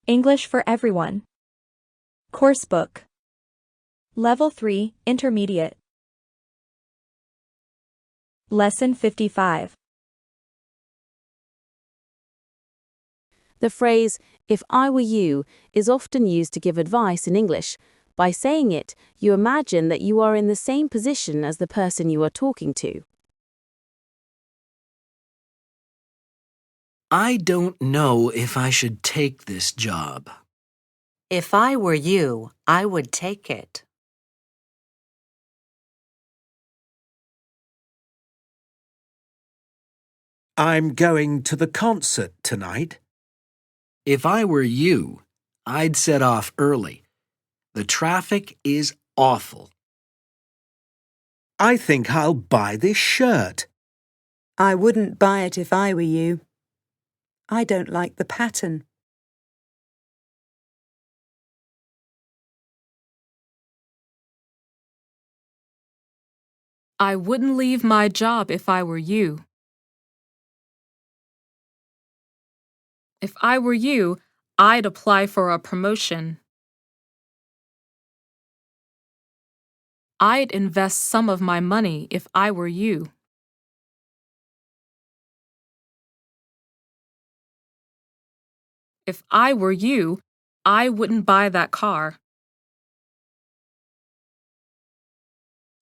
English for Everyone. Coursebook. Level 3, Intermediate. Lesson 55. The phrase, "if I were you," is often used to give advice in English. By saying it, you imagine that you are in the same position as the person you are talking to. I don't know if I should take this job. If I were you, I would take it. I'm going to the concert tonight. If I were you, I'd set off early. The traffic is awful. I think I'll buy this shirt. I wouldn't buy it if I were you. I don't like the pattern. I wouldn't leave my job if I were you. If I were you, I'd apply for a promotion. I'd invest some of my money if I were you. If I were you, I wouldn't buy that car.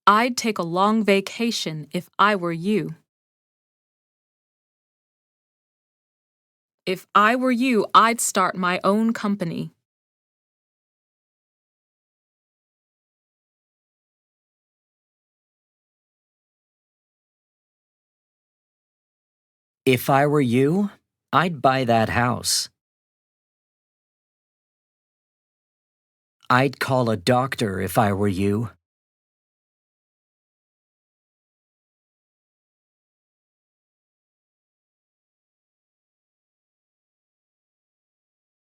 I'd take a long vacation if I were you. If I were you, I'd start my own company. If I were you, I'd buy that house. I'd call a doctor if I were you.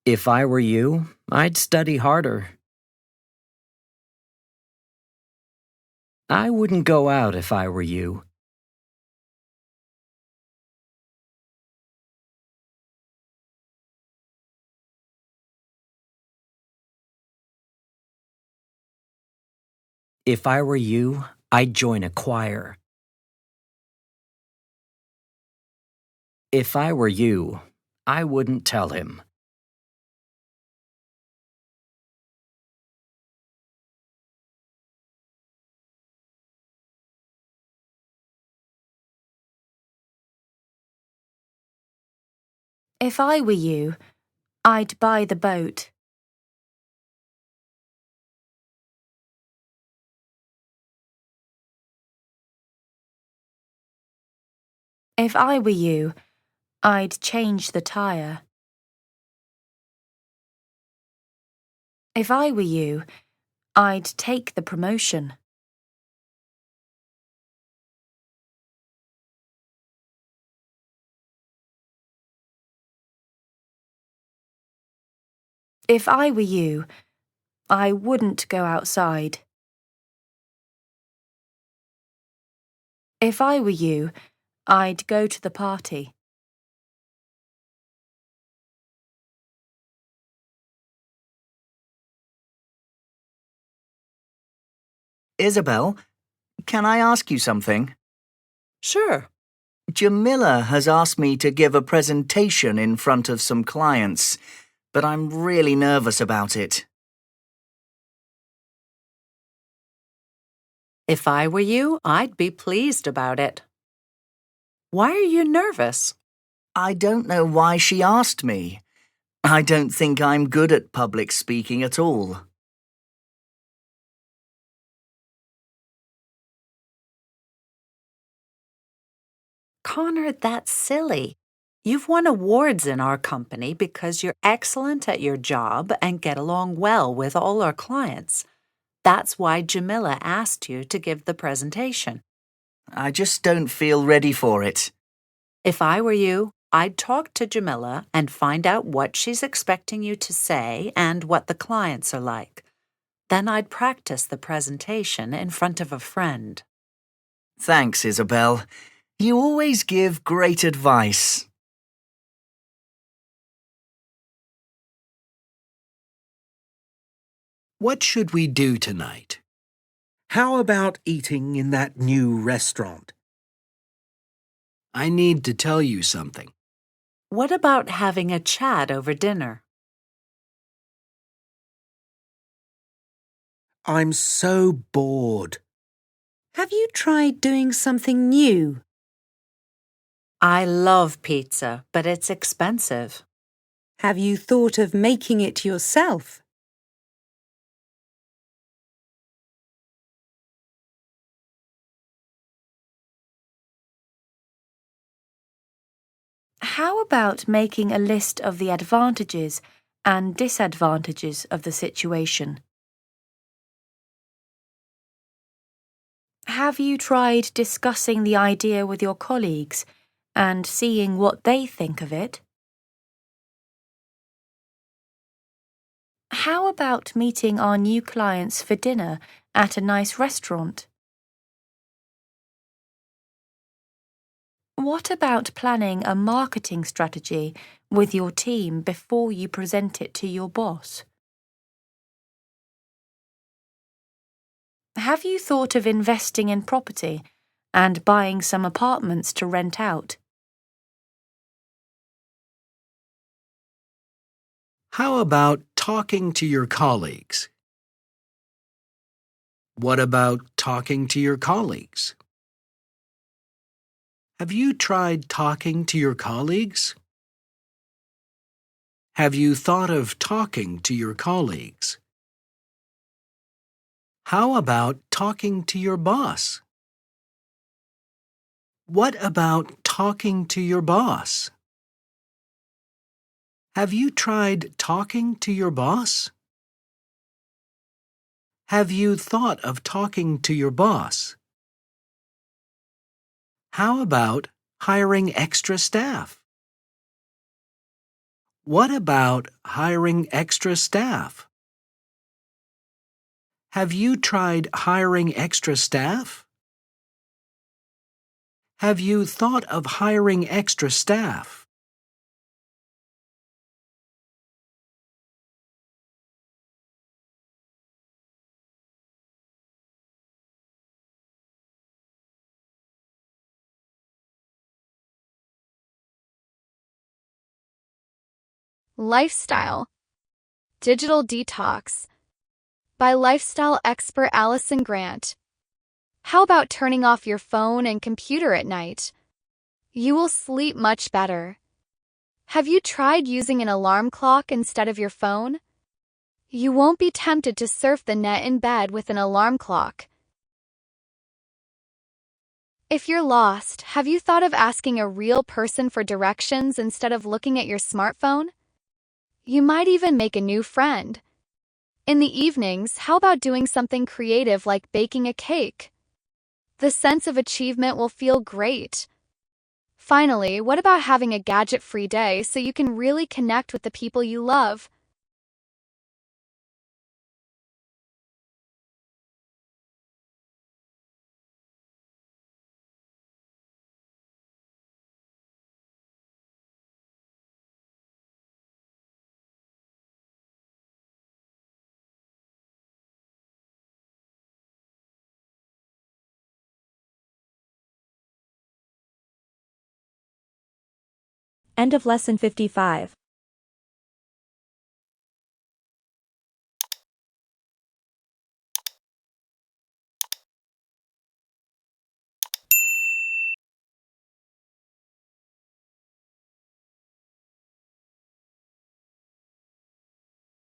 If I were you, I'd study harder. I wouldn't go out if I were you. If I were you, I'd join a choir. If I were you, I wouldn't tell him. If I were you, I'd buy the boat. If I were you, I'd change the tire. If I were you, I'd take the promotion. If I were you, I wouldn't go outside. If I were you, I'd go to the party. Isabel, can I ask you something? Sure. Jamila has asked me to give a presentation in front of some clients, but I'm really nervous about it. If I were you, I'd be pleased about it. Why are you nervous? I don't know why she asked me. I don't think I'm good at public speaking at all. Connor, that's silly. You've won awards in our company because you're excellent at your job and get along well with all our clients. That's why Jamila asked you to give the presentation. I just don't feel ready for it. If I were you, I'd talk to Jamila and find out what she's expecting you to say and what the clients are like. Then I'd practice the presentation in front of a friend. Thanks, Isabel. You always give great advice. What should we do tonight? How about eating in that new restaurant? I need to tell you something. What about having a chat over dinner? I'm so bored. Have you tried doing something new? I love pizza, but it's expensive. Have you thought of making it yourself? How about making a list of the advantages and disadvantages of the situation? Have you tried discussing the idea with your colleagues and seeing what they think of it? How about meeting our new clients for dinner at a nice restaurant? What about planning a marketing strategy with your team before you present it to your boss? Have you thought of investing in property and buying some apartments to rent out? How about talking to your colleagues? What about talking to your colleagues? Have you tried talking to your colleagues? Have you thought of talking to your colleagues? How about talking to your boss? What about talking to your boss? Have you tried talking to your boss? Have you thought of talking to your boss? How about hiring extra staff? What about hiring extra staff? Have you tried hiring extra staff? Have you thought of hiring extra staff? Lifestyle. Digital detox. By lifestyle expert Allison Grant. How about turning off your phone and computer at night? You will sleep much better. Have you tried using an alarm clock instead of your phone? You won't be tempted to surf the net in bed with an alarm clock. If you're lost, have you thought of asking a real person for directions instead of looking at your smartphone? You might even make a new friend. In the evenings, how about doing something creative like baking a cake? The sense of achievement will feel great. Finally, what about having a gadget-free day so you can really connect with the people you love? End of lesson 55.